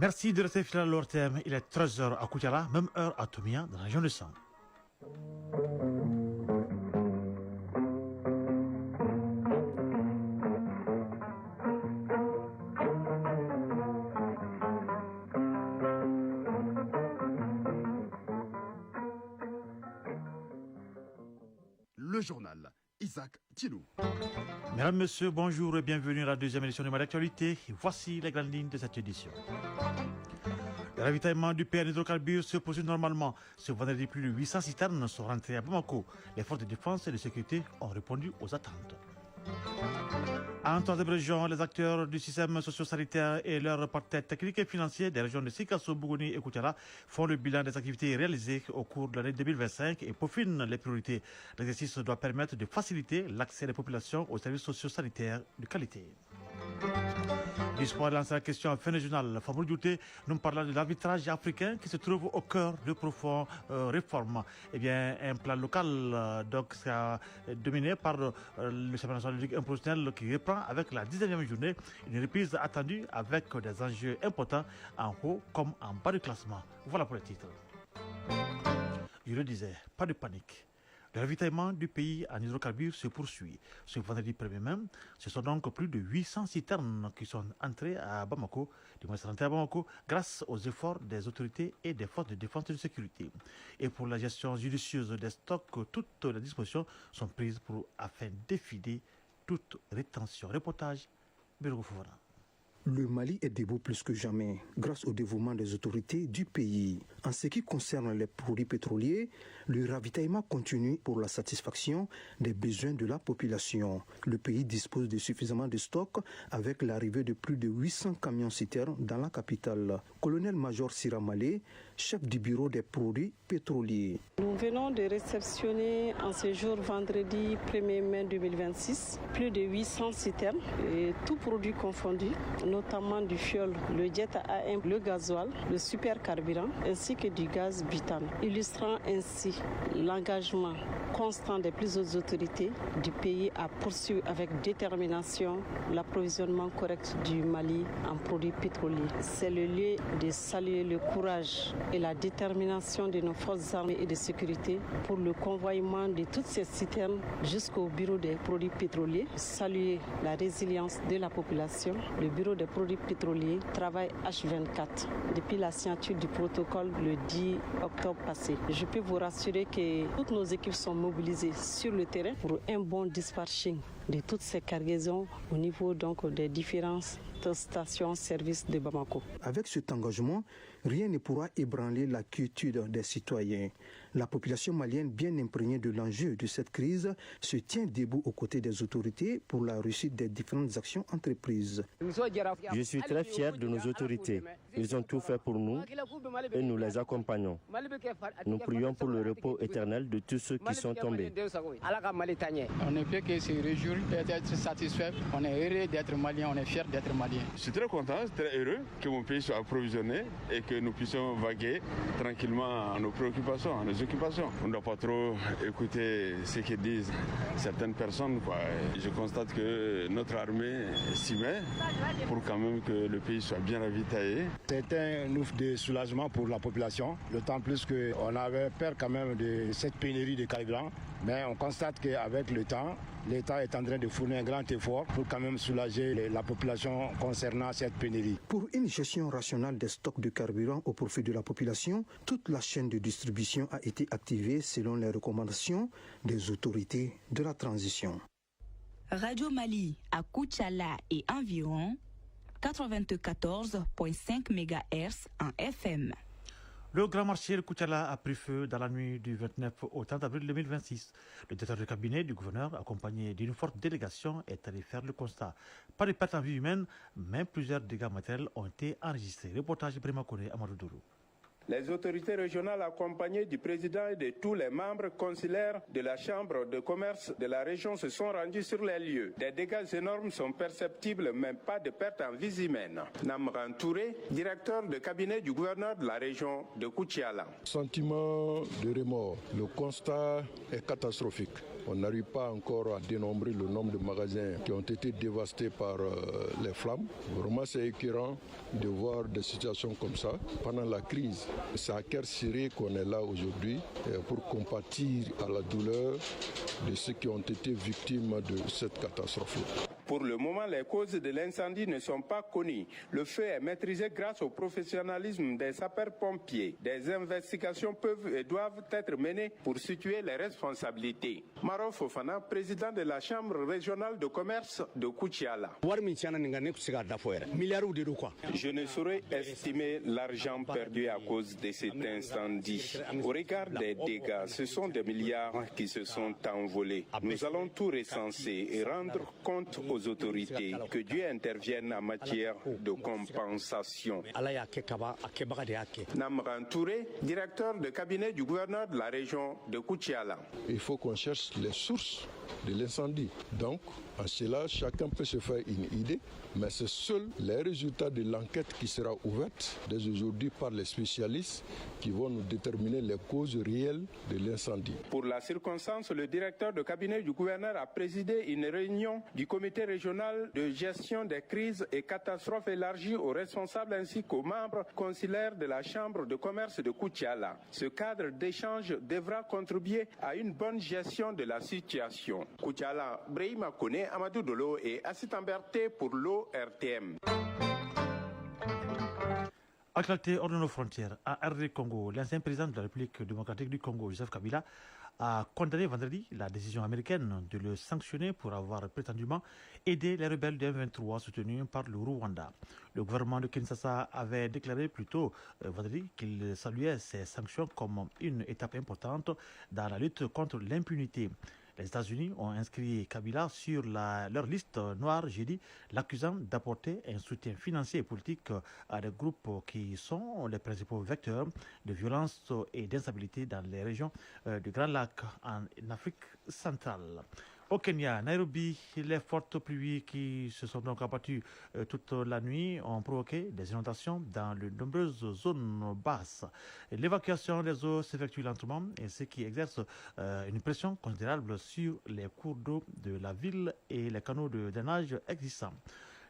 Merci de rester fidèle à l'ORTM. Il est 13h à Koutiala, même heure à Tomia, dans la région de Sang. Le journal Isaac Thilou. Mesdames, Messieurs, bonjour et bienvenue à la deuxième édition du Mali Actualité. Voici les grandes lignes de cette édition. Le ravitaillement du pays en hydrocarbures se poursuit normalement. Ce vendredi, plus de 800 citernes sont rentrées à Bamako. Les forces de défense et de sécurité ont répondu aux attentes. En troisième région, les acteurs du système socio-sanitaire et leurs partenaires techniques et financiers des régions de Sikasso, Bougouni et Koutiala font le bilan des activités réalisées au cours de l'année 2025 et peaufinent les priorités. L'exercice doit permettre de faciliter l'accès des populations aux services socio-sanitaires de qualité. Du sport, lancer la question en fin de journal. Fabrice Douté nous parle de l'arbitrage africain qui se trouve au cœur de profondes réformes. Eh bien, un plan local donc sera dominé par le championnat national de Ligue 1 professionnel qui reprend avec la 19e journée. Une reprise attendue avec des enjeux importants en haut comme en bas du classement. Voilà pour le titre. Je le disais, pas de panique. Le ravitaillement du pays en hydrocarbures se poursuit. Ce vendredi 1er mai, ce sont donc plus de 800 citernes qui sont entrées à Bamako, grâce aux efforts des autorités et des forces de défense et de sécurité. Et pour la gestion judicieuse des stocks, toutes les dispositions sont prises afin d'éviter toute rétention. Reportage, Bérogo Fouvara. Le Mali est debout plus que jamais grâce au dévouement des autorités du pays. En ce qui concerne les produits pétroliers, le ravitaillement continue pour la satisfaction des besoins de la population. Le pays dispose de suffisamment de stocks avec l'arrivée de plus de 800 camions-citernes dans la capitale. Colonel-major Sira Malé, chef du bureau des produits pétroliers. Nous venons de réceptionner en ce jour vendredi 1er mai 2026 plus de 800 citernes et tout produit confondu, notamment du fioul, le jet à A1, le gasoil, le supercarburant ainsi que du gaz butane, illustrant ainsi l'engagement constant des plus hautes autorités du pays à poursuivre avec détermination l'approvisionnement correct du Mali en produits pétroliers. C'est le lieu de saluer le courage et la détermination de nos forces armées et de sécurité pour le convoiement de toutes ces citernes jusqu'au bureau des produits pétroliers. Saluer la résilience de la population. Le bureau des produits pétroliers travaille H24 depuis la signature du protocole le 10 octobre passé. Je peux vous rassurer que toutes nos équipes sont mobilisées sur le terrain pour un bon dispatching de toutes ces cargaisons au niveau donc des différentes stations-service de Bamako. Avec cet engagement, rien ne pourra ébranler la quiétude des citoyens. La population malienne, bien imprégnée de l'enjeu de cette crise, se tient debout aux côtés des autorités pour la réussite des différentes actions entreprises. Je suis très fier de nos autorités. Ils ont tout fait pour nous et nous les accompagnons. Nous prions pour le repos éternel de tous ceux qui sont tombés. On ne peut que se réjouir d'être satisfait. On est heureux d'être malien, on est fier d'être malien. Je suis très content, très heureux que mon pays soit approvisionné et que nous puissions vaguer tranquillement à nos préoccupations, à nos occupations. On ne doit pas trop écouter ce que disent certaines personnes. Je constate que notre armée s'y met pour quand même que le pays soit bien ravitaillé. C'est un ouf de soulagement pour la population, d'autant plus qu'on avait peur quand même de cette pénurie de carburant. Mais on constate qu'avec le temps, l'État est en train de fournir un grand effort pour quand même soulager la population concernant cette pénurie. Pour une gestion rationnelle des stocks de carburant au profit de la population, toute la chaîne de distribution a été activée selon les recommandations des autorités de la transition. Radio Mali à Koutiala et environ 94.5 MHz en FM. Le grand marché de Koutiala a pris feu dans la nuit du 29 au 30 avril 2026. Le directeur de cabinet du gouverneur, accompagné d'une forte délégation, est allé faire le constat. Pas de pertes en vie humaine, mais plusieurs dégâts matériels ont été enregistrés. Reportage de Primakone Amadou Dourou. Les autorités régionales accompagnées du président et de tous les membres consulaires de la Chambre de commerce de la région se sont rendus sur les lieux. Des dégâts énormes sont perceptibles, mais pas de pertes en vie humaine. Namran Touré, directeur de cabinet du gouverneur de la région de Koutiala. Sentiment de remords. Le constat est catastrophique. On n'arrive pas encore à dénombrer le nombre de magasins qui ont été dévastés par les flammes. Vraiment, c'est écœurant de voir des situations comme ça. Pendant la crise, c'est à cœur serré qu'on est là aujourd'hui pour compatir à la douleur de ceux qui ont été victimes de cette catastrophe. Pour le moment, les causes de l'incendie ne sont pas connues. Le feu est maîtrisé grâce au professionnalisme des sapeurs-pompiers. Des investigations peuvent et doivent être menées pour situer les responsabilités. Maro Fofana, président de la Chambre régionale de commerce de Koutiala. Je ne saurais estimer l'argent perdu à cause de cet incendie. Au regard des dégâts, ce sont des milliards qui se sont envolés. Nous allons tout recenser et rendre compte aux autorités que Dieu intervienne en matière de compensation. Namran Touré, directeur de cabinet du gouverneur de la région de Koutiala. Il faut qu'on cherche les sources de l'incendie. Donc, en cela, chacun peut se faire une idée, mais c'est seuls les résultats de l'enquête qui sera ouverte dès aujourd'hui par les spécialistes qui vont nous déterminer les causes réelles de l'incendie. Pour la circonstance, le directeur de cabinet du gouverneur a présidé une réunion du comité régional de gestion des crises et catastrophes élargie aux responsables ainsi qu'aux membres consulaires de la Chambre de commerce de Koutiala. Ce cadre d'échange devra contribuer à une bonne gestion de la situation. Koutiala, Brahima Kone, Amadou Dolo et Assit Amberté pour l'ORTM. Éclaté hors de nos frontières, à RD Congo, l'ancien président de la République démocratique du Congo, Joseph Kabila, a condamné vendredi la décision américaine de le sanctionner pour avoir prétendument aidé les rebelles du M23 soutenus par le Rwanda. Le gouvernement de Kinshasa avait déclaré plus tôt vendredi qu'il saluait ces sanctions comme une étape importante dans la lutte contre l'impunité. Les États-Unis ont inscrit Kabila sur leur liste noire jeudi, l'accusant d'apporter un soutien financier et politique à des groupes qui sont les principaux vecteurs de violence et d'instabilité dans les régions du Grand Lac en Afrique centrale. Au Kenya, Nairobi, les fortes pluies qui se sont donc abattues toute la nuit ont provoqué des inondations dans de nombreuses zones basses. L'évacuation des eaux s'effectue lentement, et ce qui exerce une pression considérable sur les cours d'eau de la ville et les canaux de drainage existants.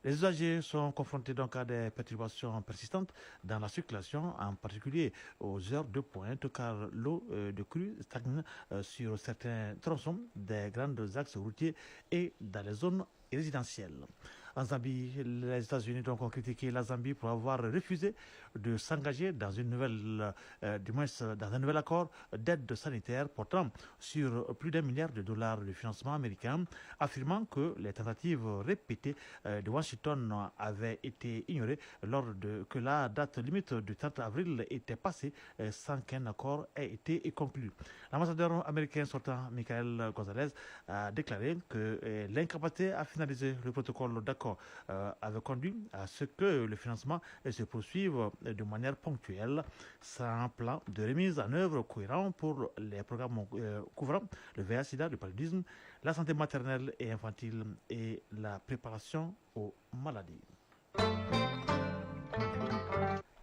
Les usagers sont confrontés donc à des perturbations persistantes dans la circulation, en particulier aux heures de pointe, car l'eau de crue stagne sur certains tronçons des grands axes routiers et dans les zones résidentielles. En Zambie, les États-Unis donc ont critiqué la Zambie pour avoir refusé de s'engager dans un nouvel accord d'aide sanitaire portant sur plus d'$1 milliard de financement américain, affirmant que les tentatives répétées de Washington avaient été ignorées que la date limite du 30 avril était passée sans qu'un accord ait été conclu. L'ambassadeur américain sortant, Michael Gonzalez, a déclaré que l'incapacité à finaliser le protocole d'accord avait conduit à ce que le financement se poursuive de manière ponctuelle, sans plan de remise en œuvre cohérent pour les programmes couvrant le VIH-Sida, le paludisme, la santé maternelle et infantile et la préparation aux maladies.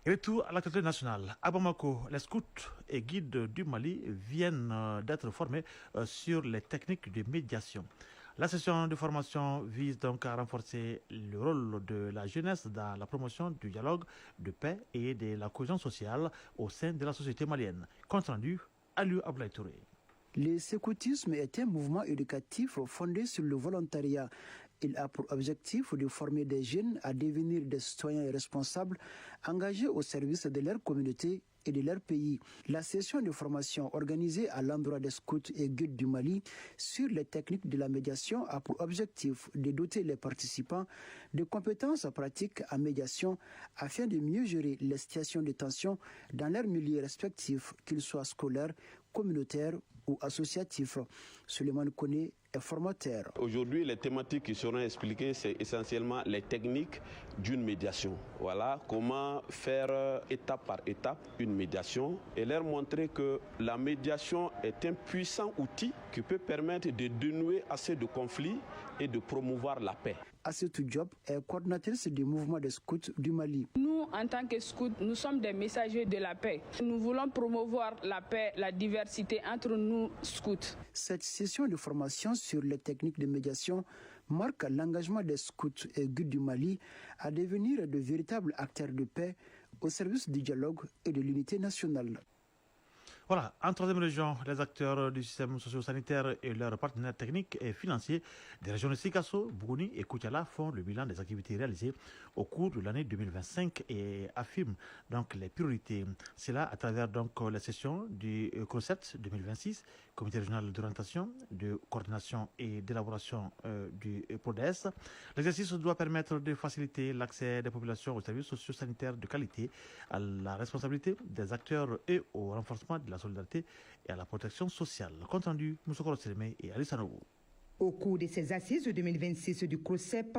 Retour à l'actualité nationale. À Bamako, les scouts et guides du Mali viennent d'être formés sur les techniques de médiation. La session de formation vise donc à renforcer le rôle de la jeunesse dans la promotion du dialogue, de paix et de la cohésion sociale au sein de la société malienne. Compte rendu, Aliou Abdoulaye Touré. Le scoutisme est un mouvement éducatif fondé sur le volontariat. Il a pour objectif de former des jeunes à devenir des citoyens responsables, engagés au service de leur communauté et de leur pays. La session de formation organisée à l'endroit des scouts et guides du Mali sur les techniques de la médiation a pour objectif de doter les participants de compétences pratiques en médiation afin de mieux gérer les situations de tension dans leurs milieux respectifs, qu'ils soient scolaires, communautaires ou associatifs. Suleiman Kone est formateur. Aujourd'hui, les thématiques qui seront expliquées, c'est essentiellement les techniques d'une médiation. Voilà, comment faire étape par étape une médiation et leur montrer que la médiation est un puissant outil qui peut permettre de dénouer assez de conflits et de promouvoir la paix. Assetou Diop est coordinatrice du mouvement des scouts du Mali. Nous, en tant que scouts, nous sommes des messagers de la paix. Nous voulons promouvoir la paix, la diversité entre nous, scouts. Cette session de formation sur les techniques de médiation marque l'engagement des scouts et guides du Mali à devenir de véritables acteurs de paix au service du dialogue et de l'unité nationale. Voilà, en troisième région, les acteurs du système socio-sanitaire et leurs partenaires techniques et financiers des régions de Sikasso, Bougouni et Koutiala font le bilan des activités réalisées au cours de l'année 2025 et affirment donc les priorités. C'est là à travers donc la session du CROSET 2026, Comité régional d'orientation, de coordination et d'élaboration du PRODES. L'exercice doit permettre de faciliter l'accès des populations aux services socio-sanitaires de qualité, à la responsabilité des acteurs et au renforcement de la solidarité et à la protection sociale. Compte rendu, Moussokoro Sélémé et Alice Anogo. Au cours de ces assises de 2026 du CROSEP,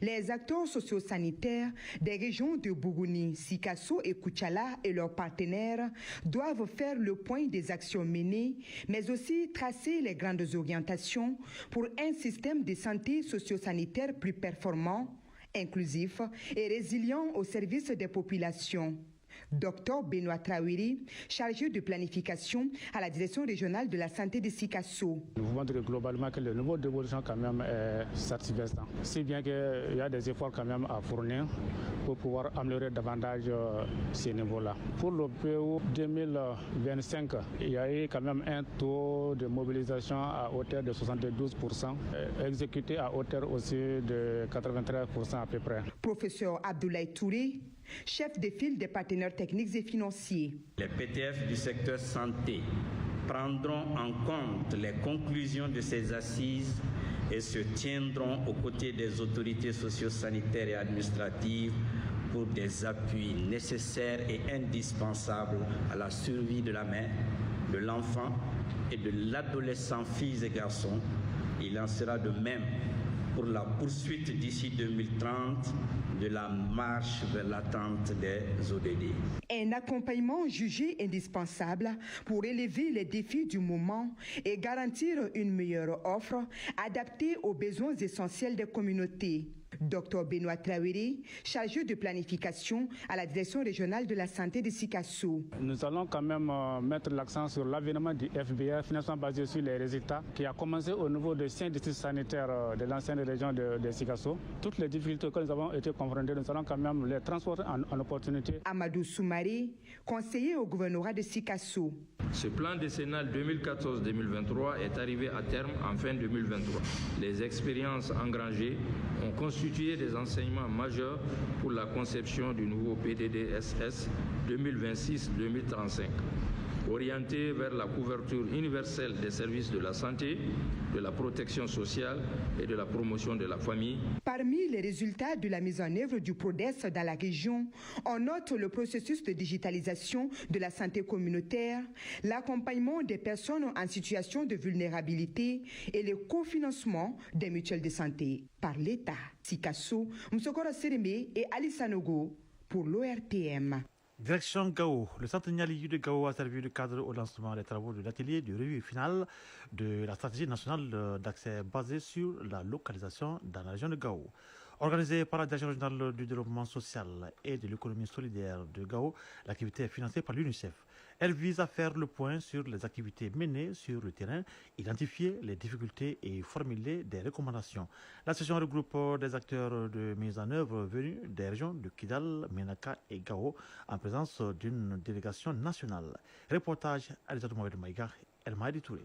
les acteurs socio-sanitaires des régions de Bougouni, Sikasso et Koutiala et leurs partenaires doivent faire le point des actions menées, mais aussi tracer les grandes orientations pour un système de santé socio-sanitaire plus performant, inclusif et résilient au service des populations. Dr Benoît Traoré, chargé de planification à la direction régionale de la santé de Sikasso. Nous pouvons dire globalement que le niveau d'évolution quand même est satisfaisant. Si bien qu'il y a des efforts quand même à fournir pour pouvoir améliorer davantage ces niveaux-là. Pour le PO 2025, il y a eu quand même un taux de mobilisation à hauteur de 72%, exécuté à hauteur aussi de 93% à peu près. Professeur Abdoulaye Touré, chef de file des partenaires techniques et financiers. Les PTF du secteur santé prendront en compte les conclusions de ces assises et se tiendront aux côtés des autorités socio-sanitaires et administratives pour des appuis nécessaires et indispensables à la survie de la mère, de l'enfant et de l'adolescent filles et garçons. Il en sera de même pour la poursuite d'ici 2030 de la marche vers l'atteinte des ODD. Un accompagnement jugé indispensable pour élever les défis du moment et garantir une meilleure offre adaptée aux besoins essentiels des communautés. Dr Benoît Traoré, chargé de planification à la direction régionale de la santé de Sikasso. Nous allons quand même mettre l'accent sur l'avènement du FBR, financement basé sur les résultats, qui a commencé au niveau des 5 districts sanitaires de l'ancienne région de Sikasso. Toutes les difficultés que nous avons été confrontées, nous allons quand même les transporter en opportunité. Amadou Soumaré, conseiller au gouvernorat de Sikasso. Ce plan décennal 2014-2023 est arrivé à terme en fin 2023. Les expériences engrangées ont constitué des enseignements majeurs pour la conception du nouveau PDDSS 2026-2035, orienté vers la couverture universelle des services de la santé, de la protection sociale et de la promotion de la famille. Parmi les résultats de la mise en œuvre du PRODES dans la région, on note le processus de digitalisation de la santé communautaire, l'accompagnement des personnes en situation de vulnérabilité et le cofinancement des mutuelles de santé par l'État. Sikasso, Moussokoro Sérémé et Alice Anogo pour l'ORTM. Direction Gao. Le centenaire de Gao a servi de cadre au lancement des travaux de l'atelier de revue finale de la stratégie nationale d'accès basée sur la localisation dans la région de Gao. Organisée par la Direction régionale du développement social et de l'économie solidaire de Gao, l'activité est financée par l'UNICEF. Elle vise à faire le point sur les activités menées sur le terrain, identifier les difficultés et formuler des recommandations. La session regroupe des acteurs de mise en œuvre venus des régions de Kidal, Menaka et Gao en présence d'une délégation nationale. Reportage Alisatou Mohamed Maïga, El Mahdi Touré.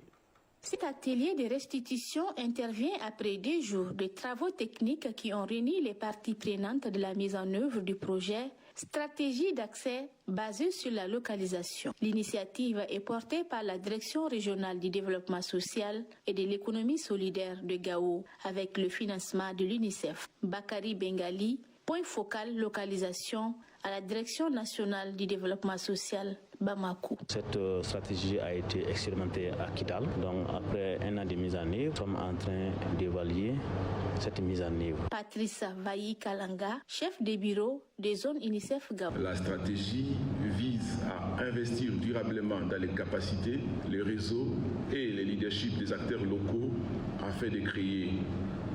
Cet atelier de restitution intervient après 2 jours de travaux techniques qui ont réuni les parties prenantes de la mise en œuvre du projet Stratégie d'accès basée sur la localisation. L'initiative est portée par la Direction régionale du développement social et de l'économie solidaire de Gao avec le financement de l'UNICEF. Bakary Bengali, point focal localisation à la Direction nationale du développement social, Bamako. Cette stratégie a été expérimentée à Kidal. Donc après un an de mise en œuvre, nous sommes en train d'évaluer cette mise en œuvre. Patricia Vayi Kalanga, chef des bureaux des zones UNICEF Gabon. La stratégie vise à investir durablement dans les capacités, les réseaux et les leaderships des acteurs locaux afin de créer,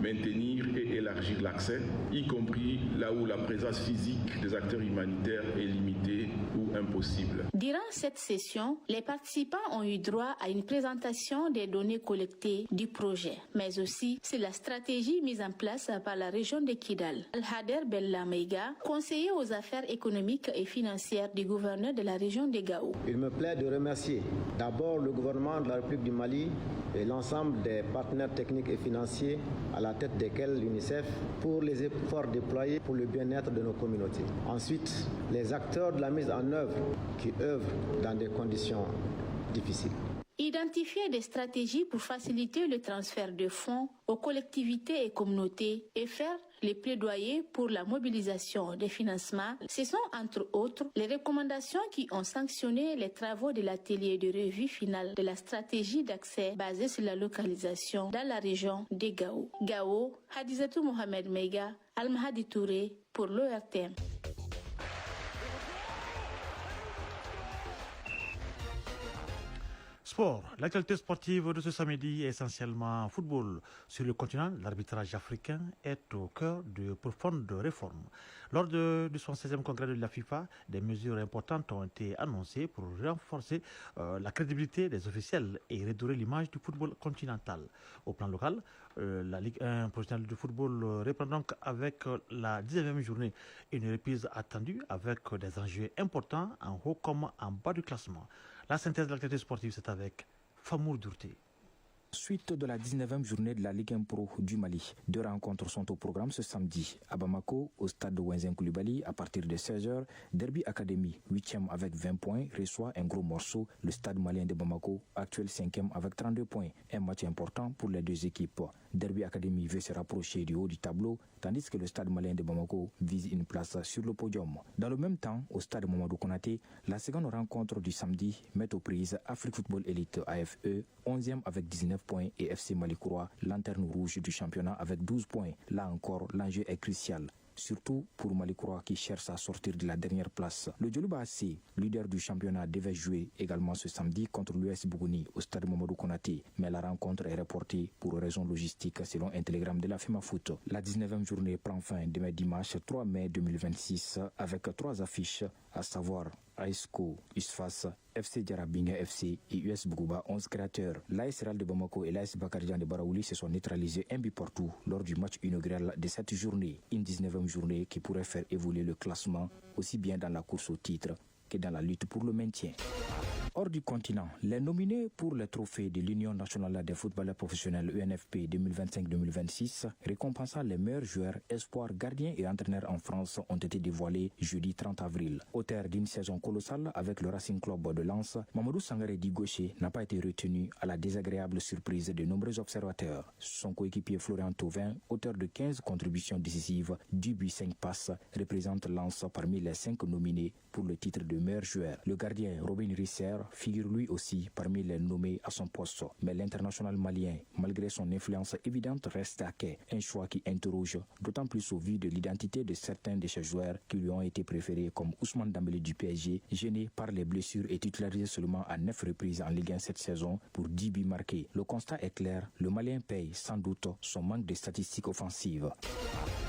maintenir et élargir l'accès, y compris là où la présence physique des acteurs humanitaires est limitée ou impossible. Durant cette session, les participants ont eu droit à une présentation des données collectées du projet, mais aussi sur la stratégie mise en place par la région de Kidal. Al-Hader Bellameiga, conseiller aux affaires économiques et financières du gouverneur de la région de Gao. Il me plaît de remercier d'abord le gouvernement de la République du Mali et l'ensemble des partenaires techniques et financiers à la tête desquels l'UNICEF pour les efforts déployés pour le bien-être de nos communautés. Ensuite, les acteurs de la mise en œuvre qui œuvrent dans des conditions difficiles. Identifier des stratégies pour faciliter le transfert de fonds aux collectivités et communautés et faire les plaidoyers pour la mobilisation des financements, ce sont entre autres les recommandations qui ont sanctionné les travaux de l'atelier de revue finale de la stratégie d'accès basée sur la localisation dans la région de Gao. Gao, Hadizatou Mohamed Meiga, Al-Mahdi Touré pour l'ORTM. Sport. L'actualité sportive de ce samedi est essentiellement football. Sur le continent, l'arbitrage africain est au cœur de profondes réformes. Lors du 76e congrès de la FIFA, des mesures importantes ont été annoncées pour renforcer la crédibilité des officiels et redorer l'image du football continental. Au plan local, la Ligue 1 professionnelle de football reprend donc avec la 19e journée une reprise attendue avec des enjeux importants en haut comme en bas du classement. La synthèse de l'activité sportive, c'est avec Famour Dourté. Suite de la 19e journée de la Ligue 1 Pro du Mali. 2 rencontres sont au programme ce samedi. À Bamako, au stade de Wenzen Koulibaly, à partir de 16h, Derby Academy, 8e avec 20 points, reçoit un gros morceau, le stade malien de Bamako, actuel 5e avec 32 points. Un match important pour les deux équipes. Derby Academy veut se rapprocher du haut du tableau, tandis que le stade malien de Bamako vise une place sur le podium. Dans le même temps, au stade Mamadou Konaté, la seconde rencontre du samedi met aux prises Afrique Football Elite AFE, 11e avec 19 points et FC Malikroa, lanterne rouge du championnat avec 12 points. Là encore, l'enjeu est crucial. Surtout pour Malikroa qui cherche à sortir de la dernière place. Le Djoluba AC, leader du championnat, devait jouer également ce samedi contre l'US Bougouni au stade Mamadou Konaté, mais la rencontre est reportée pour raisons logistiques selon un télégramme de la FEMAFOOT. La 19e journée prend fin demain dimanche 3 mai 2026 avec 3 affiches, à savoir AESCO, USFAS, FC Diarabinga FC et US Bougouba 11 créateurs. L'AS Real de Bamako et l'AS Bakarijan de Baraouli se sont neutralisés un but partout lors du match inaugural de cette journée. Une 19e journée qui pourrait faire évoluer le classement aussi bien dans la course au titre que dans la lutte pour le maintien. Hors du continent, les nominés pour le trophée de l'Union nationale des footballeurs professionnels UNFP 2025-2026, récompensant les meilleurs joueurs, espoirs, gardiens et entraîneurs en France, ont été dévoilés jeudi 30 avril. Auteur d'une saison colossale avec le Racing Club de Lens, Mamadou Sangaré Di Gaucher n'a pas été retenu à la désagréable surprise de nombreux observateurs. Son coéquipier Florian Thauvin, auteur de 15 contributions décisives, 10 buts 5 passes, représente Lens parmi les 5 nominés pour le titre de meilleur joueur. Le gardien Robin Risser figure lui aussi parmi les nommés à son poste. Mais l'international malien, malgré son influence évidente, reste à quai. Un choix qui interroge, d'autant plus au vu de l'identité de certains de ces joueurs qui lui ont été préférés, comme Ousmane Dembélé du PSG, gêné par les blessures et titularisé seulement à 9 reprises en Ligue 1 cette saison pour 10 buts marqués. Le constat est clair, le Malien paye sans doute son manque de statistiques offensives.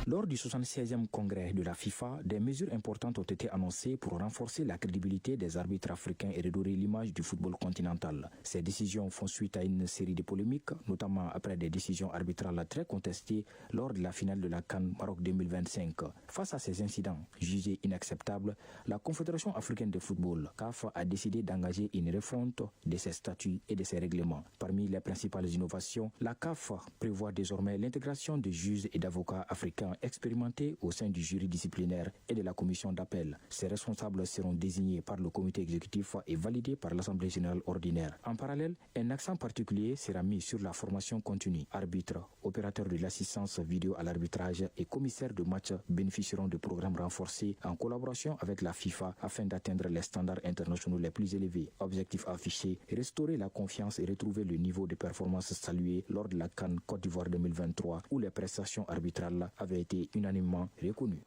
Lors du 76e congrès de la FIFA, des mesures importantes ont été annoncées pour renforcer la crédibilité des arbitres africains et redorer l'image du football continental. Ces décisions font suite à une série de polémiques, notamment après des décisions arbitrales très contestées lors de la finale de la CAN Maroc 2025. Face à ces incidents jugés inacceptables, la Confédération africaine de football, CAF, a décidé d'engager une refonte de ses statuts et de ses règlements. Parmi les principales innovations, la CAF prévoit désormais l'intégration de juges et d'avocats africains expérimentés au sein du jury disciplinaire et de la commission d'appel. Ces responsables seront désignés par le comité exécutif et validés adoptée par l'Assemblée générale ordinaire. En parallèle, un accent particulier sera mis sur la formation continue. Arbitres, opérateurs de l'assistance vidéo à l'arbitrage et commissaires de match bénéficieront de programmes renforcés en collaboration avec la FIFA afin d'atteindre les standards internationaux les plus élevés. Objectif affiché, restaurer la confiance et retrouver le niveau de performance salué lors de la CAN Côte d'Ivoire 2023 où les prestations arbitrales avaient été unanimement reconnues.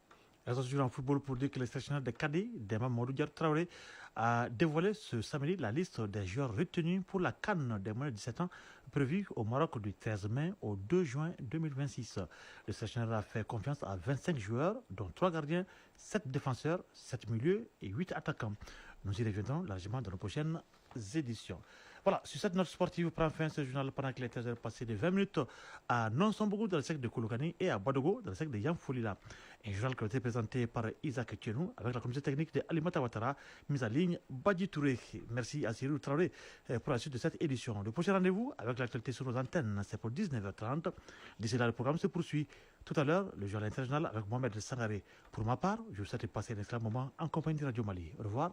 L'association en football pour dire que le sélectionneur des cadets, Demba Modou Traoré, a dévoilé ce samedi la liste des joueurs retenus pour la CAN des moins de 17 ans prévue au Maroc du 13 mai au 2 juin 2026. Le sélectionneur a fait confiance à 25 joueurs, dont 3 gardiens, 7 défenseurs, 7 milieux et 8 attaquants. Nous y reviendrons largement dans nos prochaines éditions. Voilà, sur cette note sportive, prend fin ce journal pendant que les 13 heures passées de 20 minutes à Nonsombougou dans le secteur de Kouloukani et à Bodogo dans le secteur de Yamfoulila. Un journal qui a été présenté par Isaac Tchenou avec la commission technique de Alimata Ouattara, mise en ligne Badji Touré. Merci à Cyril Traoré pour la suite de cette édition. Le prochain rendez-vous avec l'actualité sur nos antennes, c'est pour 19h30. D'ici là, le programme se poursuit. Tout à l'heure, le journal international avec Mohamed Sangaré. Pour ma part, je vous souhaite de passer un excellent moment en compagnie de Radio Mali. Au revoir.